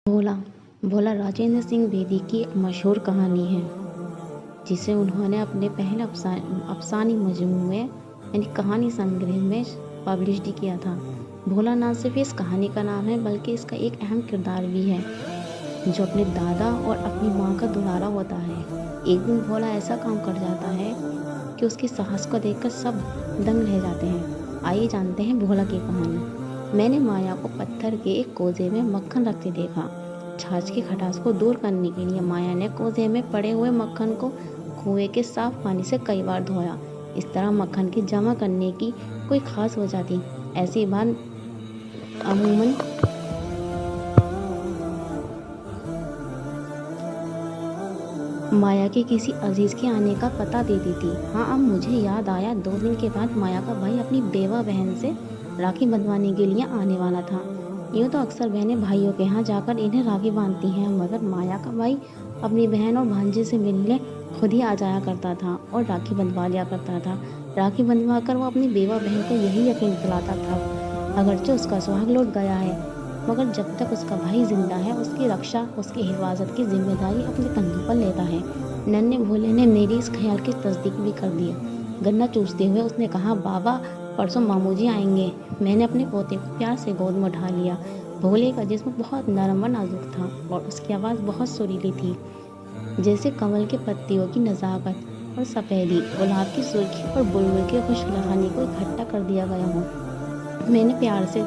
भोला भोला राजेंद्र सिंह बेदी की एक मशहूर कहानी है जिसे उन्होंने अपने पहले अफसानी मजमूए यानी कहानी संग्रह में पब्लिश किया था। भोला ना सिर्फ इस कहानी का नाम है बल्कि इसका एक अहम किरदार भी है जो अपने दादा और अपनी माँ का दुलारा होता है। एक दिन भोला ऐसा काम कर जाता है कि उसकी साहस को देखकर सब दंग रह जाते हैं। आइए जानते हैं भोला की कहानी। मैंने माया को पत्थर के एक कोजे में मक्खन रखते देखा। छाछ की खटास को दूर करने के लिए माया ने कोजे में पड़े हुए मक्खन को कुएं के साफ पानी से कई बार धोया। इस तरह मक्खन की जमा करने की कोई खास वजह थी? ऐसी बात अमूमन माया के किसी अजीज के आने का पता देती थी। हाँ, अब मुझे याद आया, 2 दिन के बाद माया का भाई अपनी बेवा बहन से राखी बंधवाने के लिए आने वाला था। यूँ तो अक्सर बहनें भाइयों के यहाँ जाकर इन्हें राखी बांधती हैं, मगर माया का भाई अपनी बहन और भांजे से मिलने खुद ही आ जाया करता था और राखी बंधवा लिया करता था। राखी बंधवा कर वो अपनी बेवा बहन को यही यकीन दिलाता था अगरचे उसका सुहाग लौट गया है, मगर जब तक उसका भाई जिंदा है उसकी रक्षा, उसकी हिफाजत की जिम्मेदारी अपने कंधों पर लेता है। नन्हे भोले ने मेरी इस ख्याल की तस्दीक भी कर दी। गन्ना चूसते हुए उसने कहा, बाबा परसों मामू जी आएंगे। मैंने अपने पोते को प्यार से गोद में उठा लिया। भोले का जिस्म बहुत नरम व नाजुक था और उसकी आवाज़ बहुत सुरीली थी, जैसे कमल के पत्तियों की नज़ाकत और सफ़ेदी गुलाब की सुर्खी और बुलबुल की खुशलहानी को इकट्ठा कर दिया गया हो। मैंने प्यार से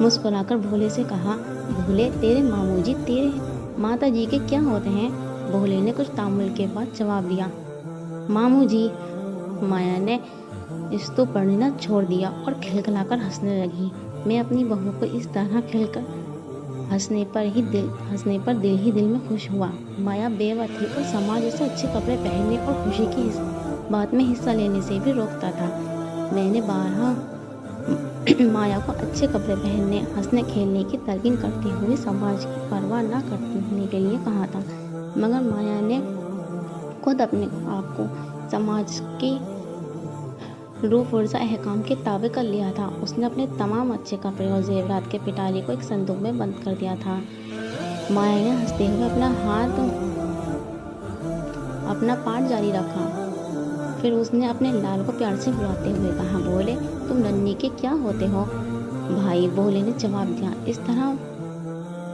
मुस्कुराकर भोले से कहा, भोले तेरे मामू जी तेरे माता जी के क्या होते हैं? भोले ने कुछ तामुल के बाद जवाब दिया, मामू जी। माया ने स्तूप पढ़ना छोड़ दिया और खिलखिलाकर हंसने लगी। मैं अपनी बहू को इस तरह खिलकर हंसने पर दिल ही दिल में खुश हुआ। माया बेवा थी और समाज उसे अच्छे कपड़े पहनने और खुशी की इस बात में हिस्सा लेने से भी रोकता था। मैंने बारहा माया को अच्छे कपड़े पहनने, हंसने खेलने की तलकीन करते हुए समाज की परवाह न करने के लिए कहा था, मगर माया ने खुद अपने आप को समाज की रूह ऊर्जा अहकाम के ताबे कर लिया था। उसने अपने तमाम अच्छे कपड़े और जेवरात के पिटारी को एक संदूक में बंद कर दिया था। माया ने हंसते हुए अपना पाठ जारी रखा। फिर उसने अपने लाल को प्यार से बुलाते हुए कहा, बोले तुम नन्ही के क्या होते हो? भाई, भोले ने जवाब दिया। इस तरह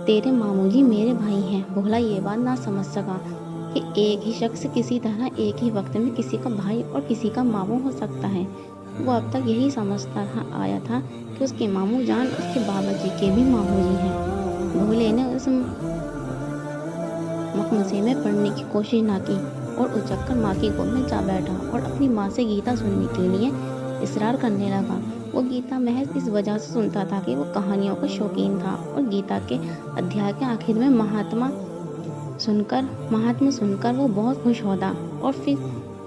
तेरे मामू जी मेरे भाई हैं। भोला ये बात ना समझ सका कि एक ही शख्स किसी तरह एक ही वक्त में किसी का भाई और किसी का मामू हो सकता है। वो अब तक यही समझता आया था कि उसके मामू जान उसके बाबा जी के भी मामू जी हैं। भोले ने उस मकमसे में पढ़ने की कोशिश ना की और उचक कर माँ की गोद में जा बैठा और अपनी माँ से गीता सुनने के लिए इसरार करने लगा। वो गीता महज इस वजह से सुनता था कि वो कहानियों का शौकीन था और गीता के अध्याय के आखिर में महात्मा सुनकर वो बहुत खुश होता और फिर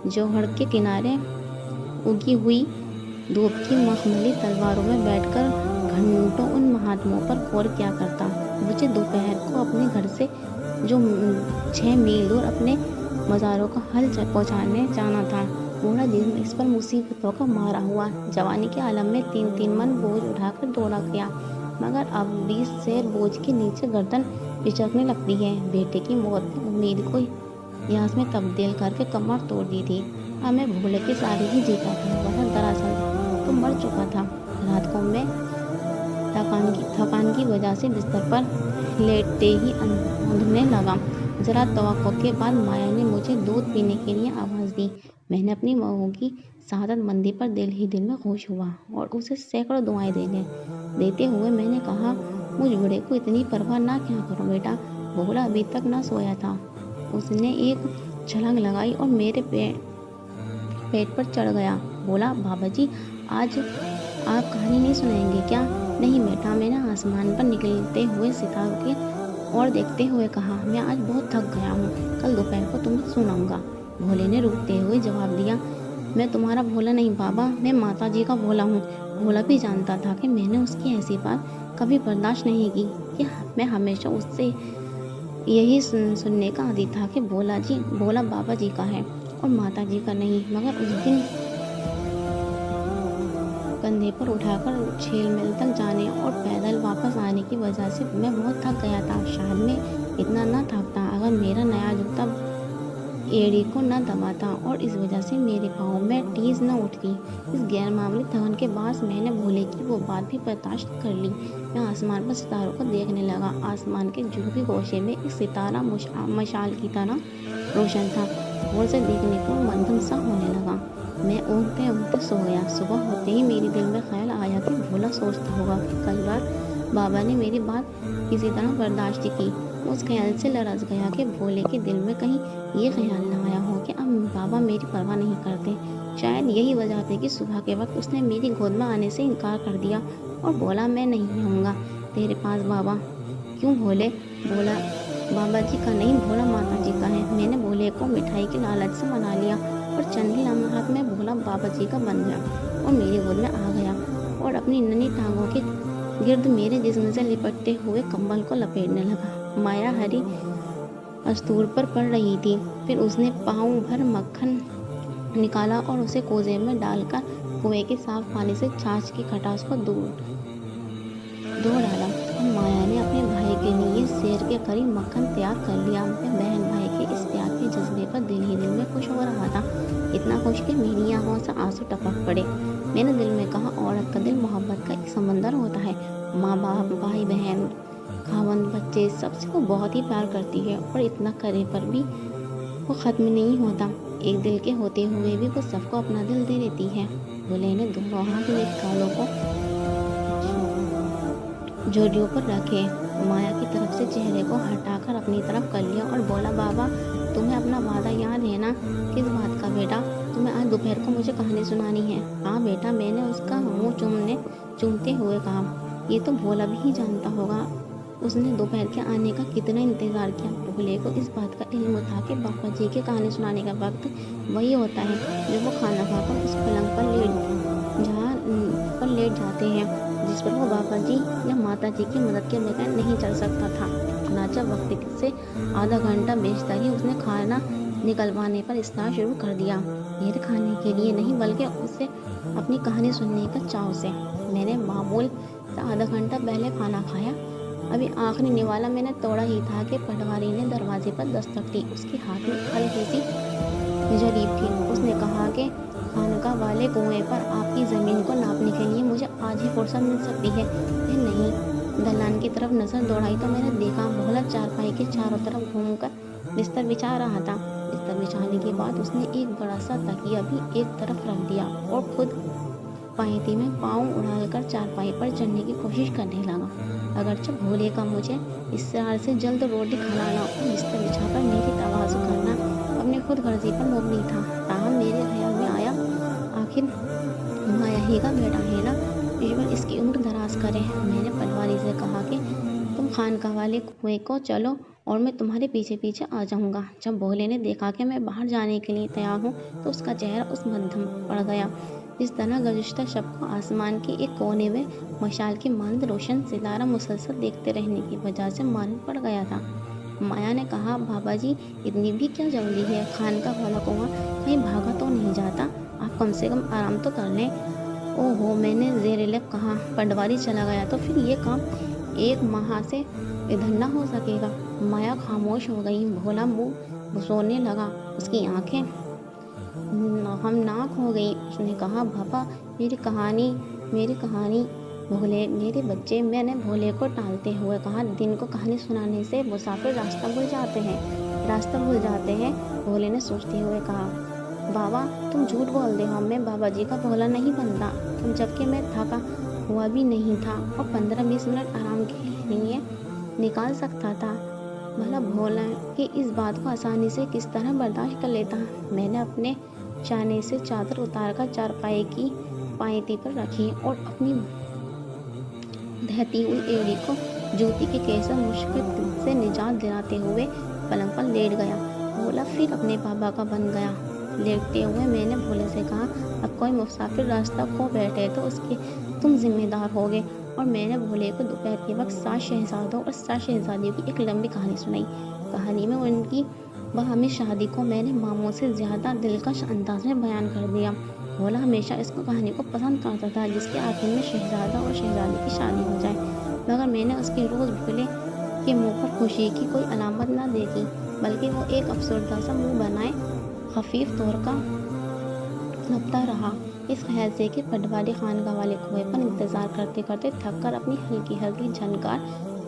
जोहड़ के किनारे उगी हुई धूप की मखमली तलवारों में बैठकर घंटों उन महात्माओं पर गौर किया करता। मुझे दोपहर को अपने घर से जो 6 मील दूर अपने मज़ारों का हल पहुँचाने जाना था। बूढ़ा जिस्म इस पर मुसीबतों का मारा हुआ जवानी के आलम में 3-3 मन बोझ उठाकर दौड़ा गया, मगर अब 20 सेर बोझ के नीचे गर्दन पिचकने लगती है। बेटे की मौत ने उम्मीद को यास में तब्दील करके कमर तोड़ दी थी। अब मैं भोले के सारे ही जीता था, वह दरअसल तो मर चुका था। रात को मैं थकान की वजह से बिस्तर पर लेटते ही अंधने लगा। जरा तवक्को के बाद माया ने मुझे दूध पीने के लिए आवाज़ दी। मैंने अपनी बहू की शहादतमंदी पर दिल ही दिल में खुश हुआ और उसे सैकड़ों दुआएं देते हुए मैंने कहा, मुझ बूढ़े को इतनी परवाह ना क्या करो बेटा। भोला अभी तक ना सोया था। उसने एक छलांग लगाई और मेरे पेट पर चढ़ गया। बोला, बाबा जी आज आप कहानी नहीं सुनाएंगे क्या? नहीं बेटा, मैंने आसमान पर निकलते हुए सितारों की ओर देखते हुए कहा, मैं आज बहुत थक गया हूँ, कल दोपहर को तुम्हें सुनाऊंगा। भोले ने रुकते हुए जवाब दिया, मैं तुम्हारा भोला नहीं बाबा, मैं माता जी का भोला हूँ। भोला भी जानता था कि मैंने उसकी ऐसी बात कभी बर्दाश्त नहीं की कि मैं हमेशा उससे यही सुनने का आदी था कि भोला बाबा जी का है और माता जी का नहीं। मगर उस दिन कंधे पर उठाकर छेल मिल तक जाने और पैदल वापस आने होने की वजह से मैं बहुत थक गया था। शायद मैं इतना न थकता अगर मेरा नया जूता एड़ी को न दबाता और इस वजह से मेरे पाँव में टीज न उठती। इस गैरमामूली थकन के बाद मैंने भोले की वो बात भी बर्दाश्त कर ली। मैं आसमान पर सितारों को देखने लगा। आसमान के जुनूबी गोशे में एक सितारा मशाल की तरह रोशन था। गौर से देखने पर मंथन सा होने लगा। मैं ऊँघते ऊँघते सो गया। सुबह होते ही मेरे दिल में ख्याल आया कि भोला सोचता होगा कि कई बार बाबा ने मेरी बात किसी तरह बर्दाश्त की। उस ख्याल से लरज़ गया कि भोले के दिल में कहीं ये ख्याल न आया हो कि अब बाबा मेरी परवाह नहीं करते। शायद यही वजह थी कि सुबह के वक्त उसने मेरी गोद में आने से इनकार कर दिया और बोला मैं नहीं आऊँगा तेरे पास बाबा। क्यों भोले? बोला बाबा जी का नहीं, भोला माता जी का है। मैंने भोले को मिठाई के लालच से मना लिया और चंद ही लम्हात में भोला बाबा जी का बन गया और मेरी गोद में आ गया और अपनी नन्ही टांगों के गिर्द मेरे जिस्म से लिपटते हुए कंबल को लपेटने लगा। माया हरी अस्तूर पर पड़ रही थी। फिर उसने पाँव भर मक्खन निकाला और उसे कोजे में डालकर कुएं के साफ पानी से छाछ की खटास को धो डाला। और माया ने अपने भाई के लिए शेर के करीब मक्खन तैयार कर लिया। मैं बहन भाई के इस प्यार के जज्बे पर दिल ही दिल में खुश हो रहा था। इतना खुश कि मेरी आंखों से आंसू टपक पड़े। मैंने दिल में कहा औरत का दिल मोहब्बत का एक समंदर होता है। माँ बाप, भाई बहन, खावंद, बच्चे सबसे वो बहुत ही प्यार करती है और इतना करे पर भी वो ख़त्म नहीं होता। एक दिल के होते हुए भी वो सबको अपना दिल दे देती है। भोले ने दोनों हाथ मेरे गालों को जोड़ियों पर रखे, माया की तरफ से चेहरे को हटाकर अपनी तरफ कर लिया और बोला बाबा तुम्हें अपना वादा याद है ना? किस बात का बेटा? तुम्हें आज दोपहर को मुझे कहानी सुनानी है। हाँ बेटा, मैंने उसका मुँह चूमते हुए कहा। ये तो भोला भी ही जानता होगा। उसने दोपहर के आने का कितना इंतज़ार किया। भोले को इस बात का इल्म था कि बाबा जी की कहानी सुनाने का वक्त वही होता है जब वो खाना खाकर उस पलंग पर लेट जाते हैं जिस पर वो बाबा जी या माता जी की मदद के बगैर नहीं चल सकता था। चुनाचा वक्त से आधा घंटा बेशतर ही उसने खाना निकलवाने पर इस्तार शुरू कर दिया। मेरे खाने के लिए नहीं बल्कि उसे अपनी कहानी सुनने का चाव से। मैंने मामूल से आधा घंटा पहले खाना खाया। अभी आखिरी निवाला मैंने तोड़ा ही था कि पटवारी ने दरवाजे पर दस्तक दी। उसके हाथ में हल्की सी जरीब थी। उसने कहा कि खानका वाले कुएं पर आपकी ज़मीन को नापने के लिए मुझे आज ही फुर्सत मिल सकती है। नहीं, दलान की तरफ नज़र दौड़ाई तो मैंने देखा भोला चारपाई के चारों तरफ घूमकर बिस्तर बिछा रहा था। बिस्तर बिछाने के बाद उसने एक बड़ा सा तकिया भी एक तरफ रख दिया और खुद पायती में पाँव उड़ाकर चारपाई पर चढ़ने की कोशिश करने लगा। अगरचे भोले का मुझे इसरार से जल्द रोटी खिलाना और बिस्तर बिछाकर मेरी तवाज़ु करना अपने खुद गर्जी पर मुबनी था। ताहम मेरे ख्याल में आया आखिर माया ही का बेटा है ना, ईश्वर इसकी उम्र दराज करे। मैंने पटवारी से कहा कि तुम खानका वाले कुएं को चलो और मैं तुम्हारे पीछे पीछे आ जाऊंगा। जब भोले ने देखा कि मैं बाहर जाने के लिए तैयार हूँ तो उसका चेहरा उस मध्यम पड़ गया। इस तरह गुज़िश्ता शब को आसमान के एक कोने में मशाल की मानद रोशन सितारा मुसलसल देखते रहने की वजह से मालूम पड़ गया था। माया ने कहा बाबा जी इतनी भी क्या जल्दी है? खानका वाला कुआं कहीं भागा तो नहीं जाता? आप कम से कम आराम तो कर लें। ओहो, मैंने ज़ेर-ए-लब कहा। पटवारी चला गया तो फिर ये काम एक माह से इधर न हो सकेगा। माया खामोश हो गई। भोला मुँह घुसोने लगा। उसकी आंखें हमनाक हो गई। उसने कहा पापा मेरी कहानी। भोले मेरे बच्चे, मैंने भोले को टालते हुए कहा। दिन को कहानी सुनाने से मुसाफिर रास्ता भूल जाते हैं। भोले ने सोचते हुए कहा बाबा तुम झूठ बोल दे हो। मैं बाबा जी का भोला नहीं बनता। तुम जबकि मैं थका हुआ भी नहीं था और 15-20 मिनट आराम के लिए निकाल सकता था। भला भोला कि इस बात को आसानी से किस तरह बर्दाश्त कर लेता। मैंने अपने चाने से चादर उतारकर चारपाई की पायती पर रखी और अपनी दहती हुई एड़ी को जूती के कैसे मुश्किल से निजात दिलाते हुए पलंग पर लेट गया। भोला फिर अपने बाबा का बन गया। लेटते हुए मैंने भोले से कहा अब कोई मुसाफिर रास्ता खो बैठे तो उसके तुम जिम्मेदार होगे। और मैंने भोले को दोपहर के वक्त 7 शहजादों और 7 शहजादियों की एक लंबी कहानी सुनाई। कहानी में उनकी बाहमी शादी को मैंने मामूल से ज़्यादा दिलकश अंदाज में बयान कर दिया। भोला हमेशा इस कहानी को पसंद करता था जिसके आखिर में शहजादा और शहजादी की शादी हो जाए। मगर मैंने उसके रोज़ भोले के मुंह पर खुशी की कोई अलामत न देखी, बल्कि वो एक अफसरदा सा मुंह बनाए खफीफ तौर का लपटा रहा। इस ख्याल से कि पटवारी खानका वाले कुएं पर इंतजार करते करते थक कर अपनी हल्की हल्की झनकार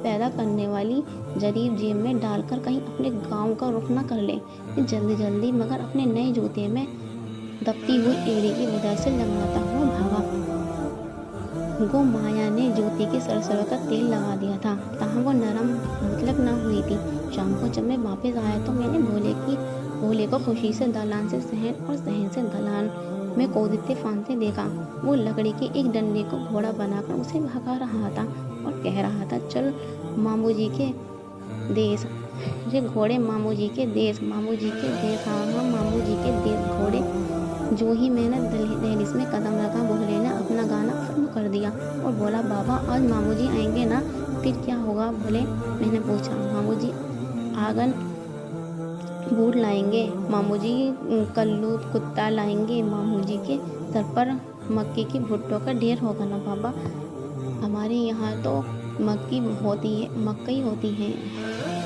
पैदा करने वाली जरीब जेब में डालकर कहीं अपने गांव का रुख न कर ले। जल्दी जल्दी मगर अपने नए जूते में दबती हुई एड़ी की वजह से लंगड़ाता हुआ भागा। गो माया ने जूते की सरसरों का तेल लगा दिया था, तहाँ वो नरम मतलब न हुई थी। शाम को जब मैं वापस आया तो मैंने भोले को खुशी से दलान से सहन और सहन से दलान में कूदते फांदते देखा। वो लकड़ी के एक डंडे को घोड़ा बनाकर उसे भगा रहा था और कह रहा था, चल मामू जी के देश, ये घोड़े मामू जी के देश, मामू जी के देश, हाँ हाँ मामू जी के देश घोड़े। जो ही मैंने दहलीज में कदम रखा, भोले ने अपना गाना शुरू कर दिया और बोला, बाबा आज मामू जी आएंगे ना? फिर क्या होगा भोले? मैंने पूछा। मामू जी आंगन बूढ़ लाएंगे, मामू जी कल्लू कुत्ता लाएंगे, मामू जी के सर पर मक्के की भुट्टों का ढेर होगा ना बाबा? हमारे यहाँ तो मक्की होती है, मक्कई होती है,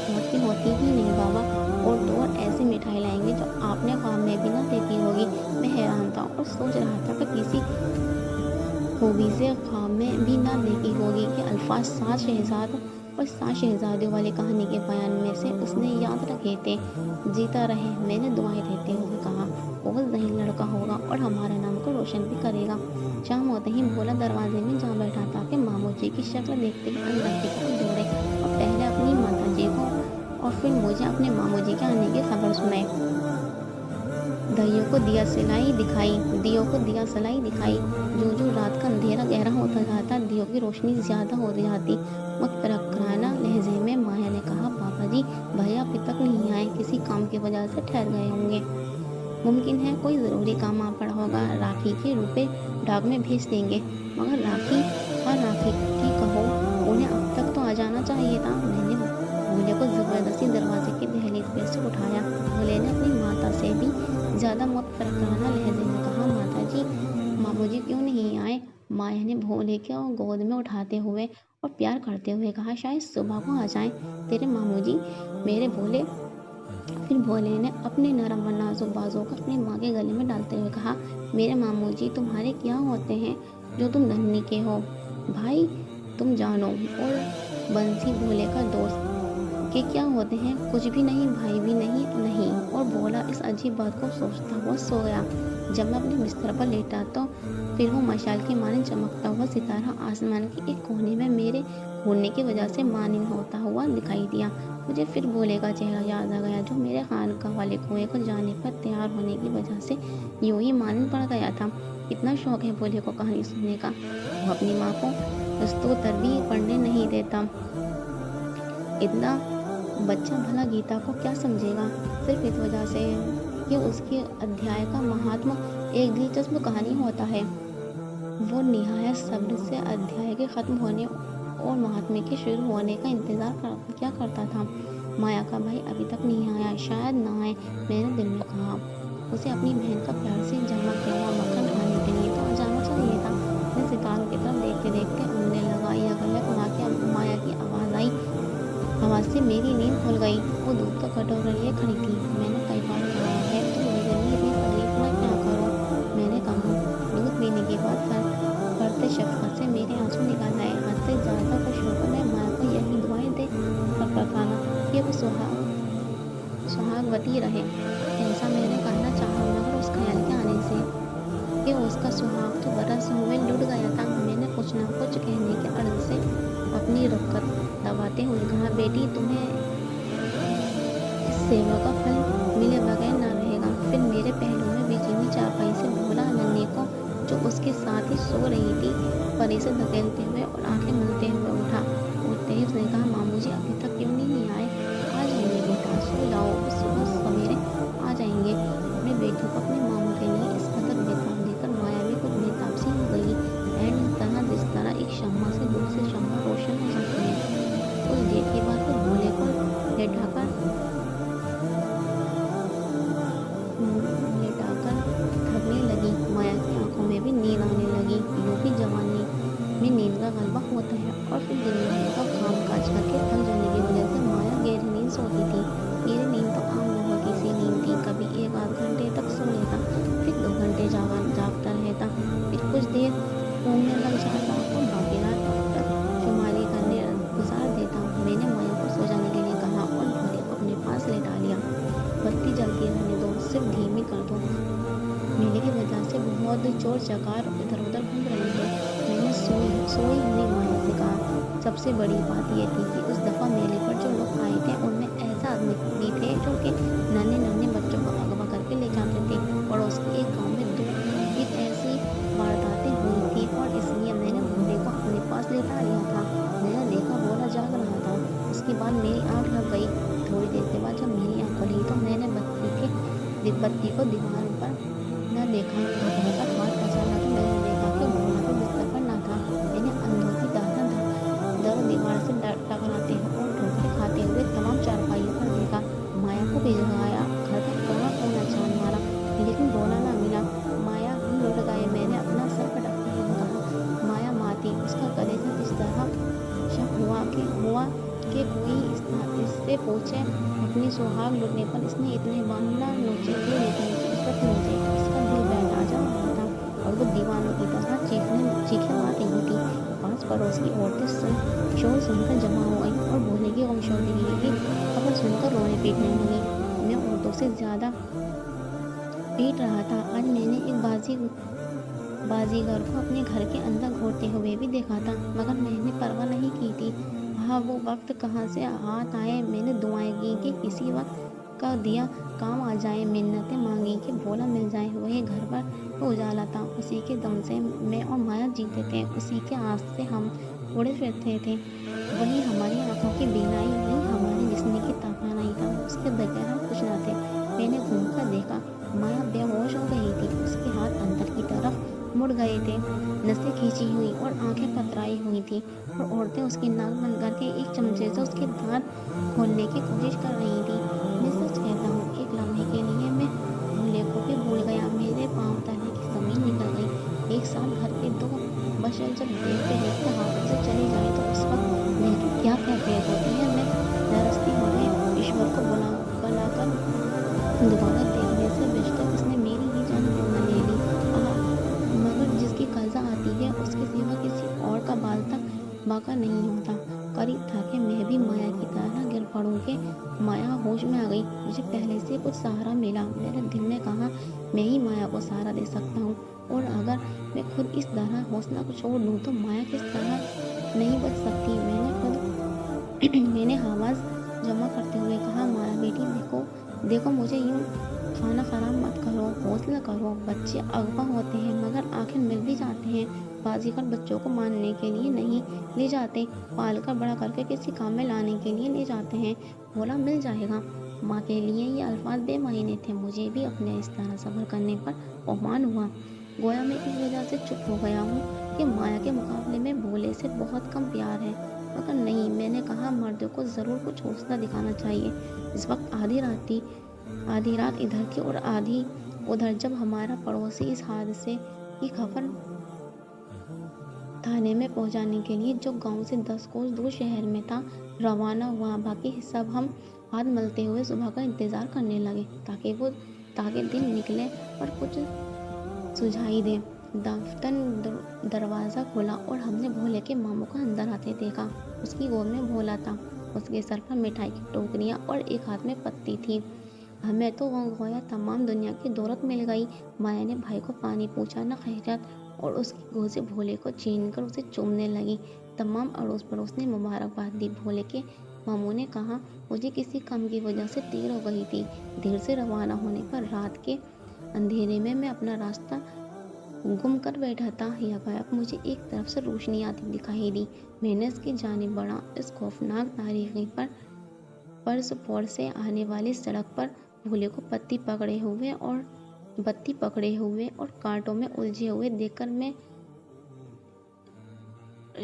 मक्की होती ही नहीं बाबा। और तो और ऐसी मिठाई लाएंगे जो आपने ख्वाब में भी ना देखी होगी। मैं हैरान था और सोच रहा था कि किसी खूबी से ख्वाब में भी ना देखी होगी कि अल्फाज 7 शहजाद और 7 शहजादियों वाली कहानी के बयान में से उसने याद रखे थे। जीता रहे, मैंने दुआएं देते हुए कहा। बहुत जहीन लड़का होगा और हमारा नाम को रोशन भी करेगा। शाम होते ही भोला दरवाजे में जा बैठा था कि मामू जी की शक्ल देखते ही अंदर की तरफ दौड़े और पहले अपनी माता जी को और फिर मुझे अपने मामू जी के आने की खबर सुनाई। दियों को दिया सलाई दिखाई। जो रात का अंधेरा गहरा होता जाता, दियों की रोशनी ज्यादा हो जाती। मुतरक्राना लहजे में माया ने कहा, पापा जी भैया अभी तक नहीं आए, किसी काम की वजह से ठहर गए होंगे। मुमकिन है कोई ज़रूरी काम आ पड़ा होगा, राखी के रुपए डाक में भेज देंगे। मगर राखी की कहो, उन्हें अब तक तो आ जाना चाहिए था। मैंने भोले को ज़बरदस्ती दरवाजे की दहलीज पर से उठाया। भोले ने अपनी माता से भी ज़्यादा मुतरक्राना लहजे में कहा, माता जी मामू जी क्यों नहीं आए? माया ने भोले को गोद में उठाते हुए और प्यार करते हुए कहा, शायद सुबह को आ जाएं तेरे मामू जी, मेरे भोले। फिर भोले ने अपने नरम व नाजुक बाजों को अपनी माँ के गले में डालते हुए कहा, मेरे मामू जी तुम्हारे क्या होते हैं जो तुम धन्नी के हो? भाई तुम जानो। और बंसी भोले का दोस्त के क्या होते हैं? कुछ भी नहीं, भाई भी नहीं। और भोला इस अजीब बात को सोचता हुआ सो गया। जब मैं अपने बिस्तर पर लेटा तो फिर वो मशाल के माने चमकता हुआ सितारा आसमान के एक कोने में मेरे घूरने की वजह से मानिन होता हुआ दिखाई दिया। मुझे फिर भोले का चेहरा याद आ गया, जो मेरे खानका वाले कुएं को जाने पर तैयार होने की वजह से यूं ही मानिन पड़ गया था। इतना शौक है भोले को कहानी सुनने का, वो अपनी माँ को स्तोत्र भी पढ़ने नहीं देता। इतना बच्चा भला गीता को क्या समझेगा? सिर्फ इस वजह से कि उसके अध्याय का महात्मा एक दिलचस्प कहानी होता है। वो निहायत सब्र से अध्याय के खत्म होने और महात्मे के शुरू होने का इंतजार क्या करता था। माया का भाई अभी तक नहीं आया, शायद ना आए, मैंने दिल में कहा। उसे अपनी बहन का प्यार से जमा किया हुआ मक्खन खाने के लिए तो आ जाना चाहिए था। मैं सितारों की तरफ देखते देखते उड़ने लगा। यह गलत वहाँ की माया की आवाज़ आई। आवाज़ से मेरी नींद खुल गई। वो दूध का कटोरा लिए खड़ी थी। मैंने कई बार कहा है तो वजनी इतनी तकलीफ में क्या करो। मैंने कहा दूध पीने के बाद करते शफकत से मेरे आंसू निकल आए। हद से ज़्यादा खुश होकर मैं माया को यही दुआएं दे रखाना कि वो सुहागवती रहे। ऐसा मैंने कहना चाहा, मगर उस ख्याल के आने से कि उसका सुहाग तो बरस हुए लुट गया था, मैंने कुछ न कुछ कहने के अर्ज से अपनी रखत दबाते हुए कहा, बेटी तुम्हें इस सेवा का फल मिले बगैर ना रहेगा। फिर मेरे पहलू में बिछी हुई चारपाई से भोला नन्ही को, जो उसके साथ ही सो रही थी, परी से धकेलते हुए और आंखें मलते हुए उठा। उठते ही उसने कहा, मामू जी अभी तक क्यों नहीं आए? आ जाएंगे बेटा, सो जाओ, सुबह सवेरे आ जाएंगे। अपने बेटी को अपने मामू के लिए इस कदर बेताब देकर माया भी कुछ बेताब सी हो गई। एंड जिस तरह एक शम्मा से दूर से शम्मा रोशन हो जाती है। उस देर के बाद वो भोले को लेटाकर थकने लगी। माया की आंखों में भी नींद आने लगी। यूं भी जवानी में नींद फिर दिन भर का काम काज करके थक जाने की वजह से माया गहरी नींद सोती थी। मेरी नींद तो आम लोगों की सी नींद थी, कभी 1 आध घंटे तक सो लेता, फिर 2 घंटे जागता रहता, फिर कुछ देर घूमने लग जाता और बाकी रात शुमारी करने गुजार देता। मैंने माया को सो जाने के लिए कहा और भोले को अपने पास लेटा लिया। बत्ती जलती रहने दो, सिर्फ धीमी कर दो। मेले की वजह से बहुत चोर चकार इधर उधर घूम रहे थे। मैंने सोई हुई माया से कहा। सबसे बड़ी बात यह थी कि उस दफा मेले पर जो लोग आए थे उनमें ऐसा आदमी भी थे जो कि नन्हे नन्हे बच्चों को अगवा करके ले जाते थे। पड़ोस के एक गांव में एक ऐसी वारदातें हुई थी और इसलिए मैंने भोले को अपने पास लेटा लिया था। मैंने देखा भोला जाग रहा था। उसके बाद मेरी आंख लग गई। थोड़ी देर के बाद जब मेरी आंख खुली तो मैंने बत्ती को दीवार पर न देखा। भोला का हाथ पसारा तो मैंने देखा कि भोला तो बिस्तर पर न था। मैंने अंधों की तरह दर दीवार से टकराते और ठोकरें खाते हुए तमाम चारपाइयों पर देखा। माया को भिजवाया, घर का कोना कोना छान मारा, लेकिन भोला न मिला। माया हम लौट गए। मैंने अपना सर पटकते हुए कहा, माया माती। उसका कलेजा इस तरह शक हुआ कि कोई इससे पूछे अपनी सुहाग लुटने पर इसने इतने बांधना नोचे क्यों, लेकिन उस वक्त मुझे इसका दिल बहला रहा था और वो दीवानों की तरह चीखें मार रही थी। पास पड़ोस की औरतें शोर सुनकर जमा हो गई और भोले की गुमशुदगी की खबर सुनकर रोने पीटने लगी। मैं औरतों से ज्यादा पीट रहा था। आज मैंने एक बाजीगर को अपने घर के अंदर घोरते हुए भी देखा था, मगर मैंने परवाह नहीं की थी। हाँ, वो वक्त कहाँ से हाथ आए। मैंने दुआएं की कि किसी वक्त का दिया काम आ जाए, मिन्नतें मांगी कि भोला मिल जाए। वही घर पर उजाला था, उसी के दम से मैं और माया जीते थे, उसी के आस से हम उड़े फिरते थे। वही हमारी आंखों की बीनाई, वही हमारे जिस्म की तापानाई था। उसके बगैर हम कुछ न थे। मैंने घूमकर देखा, माया बेहोश हो गई थी। उसके हाथ अंदर की तरफ मुड़ गए थे, नसें खींची हुई और आंखें पतराई हुई थी और औरतें उसकी नाक बंद करके एक चमचे से उसके दांत खोलने की कोशिश कर रही थी। मैं सच कहता हूँ, एक लम्हे के लिए मैं भोले को भी भूल गया। मेरे पांव तले की जमीन निकल गई। एक साल भर के 2 बशर जब देखते देखते हाथों से चली जाए तो उस वक्त मेरी क्या कैफियत होती है। मैं नरस्ती हो गई। ईश्वर को बुलाकर दोबारा देखने से बेशतर उसने मेरी ही जान क्यों न ले ली। मगर जिसकी कज़ा आती है उसके सिवा किसी और का बाल तक बाका नहीं होता। करीब था कि मैं भी माया की तरह गिर पड़ूं कि माया होश में आ गई। मुझे पहले से कुछ सहारा मिला। मेरे दिल ने कहा, मैं ही माया को सहारा दे सकता हूँ, और अगर मैं खुद इस तरह हौसला को छोड़ दूँ तो माया किस तरह नहीं बच सकती। मैंने आवाज़ जमा करते हुए कहा, माया बेटी, देखो मुझे यूँ खाना खराब मत करो, हौसला करो। बच्चे अगवा होते हैं मगर आखिर मिल भी जाते हैं। बाजीगर बच्चों को मारने के लिए नहीं ले जाते, पालकर बड़ा करके किसी काम में लाने के लिए ले जाते हैं। बोला, मिल जाएगा। माँ के लिए ये अल्फाज बेमायने थे। मुझे भी अपने इस तरह सब्र करने पर अवमान हुआ। गोया मैं इस वजह से चुप हो गया हूँ कि माया के मुकाबले में भोले से बहुत कम प्यार है। मगर नहीं, मैंने कहा, मर्दों को ज़रूर कुछ हौसला दिखाना चाहिए। इस वक्त आधी रात इधर की और आधी उधर, जब हमारा पड़ोसी इस हादसे की खबर थाने में पहुंचाने के लिए, जो गांव से 10 कोस दूर शहर में था, रवाना हुआ। बाकी सब हम हाथ मलते हुए सुबह का इंतजार करने लगे ताकि दिन निकले और कुछ सुझाई दे। दफ्तर दरवाज़ा खोला और हमने भोले के मामू को अंदर आते देखा। उसकी गोद में भोला था। उसके सर पर मिठाई की टोकरियाँ और एक हाथ में पत्ती थी। हमें तो गोया तमाम दुनिया की दौलत मिल गई। माया ने भाई को पानी पूछा, न खैरियत, और उसकी गोद से भोले को छीनकर उसे चूमने लगी। तमाम अड़ोस पड़ोस ने मुबारकबाद दी। भोले के मामू ने कहा, मुझे किसी काम की वजह से देर हो गई थी। देर से रवाना होने पर रात के अंधेरे में मैं अपना रास्ता गुम कर बैठा था। यकायक मुझे एक तरफ से रोशनी आती दिखाई दी। मैंने इसकी जानिब बढ़ा। इस खौफनाक तारीखी पर परसपोर से आने वाली सड़क पर भोले को बत्ती पकड़े हुए और कांटों में उलझे हुए देखकर मैं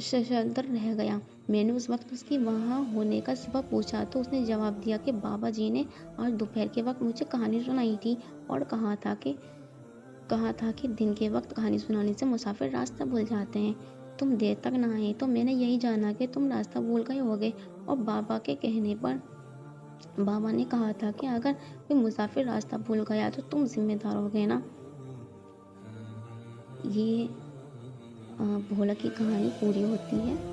शशंतर रह गया। मैंने उस वक्त उसकी वहाँ होने का सबब पूछा तो उसने जवाब दिया कि बाबा जी ने आज दोपहर के वक्त मुझे कहानी सुनाई थी और कहा था कि दिन के वक्त कहानी सुनाने से मुसाफिर रास्ता भूल जाते हैं। तुम देर तक ना आए तो मैंने यही जाना कि तुम रास्ता भूल गए होगे, और बाबा के कहने पर बाबा ने कहा था कि अगर कोई मुसाफिर रास्ता भूल गया तो तुम जिम्मेदार होगे ना। ये भोला की कहानी पूरी होती है।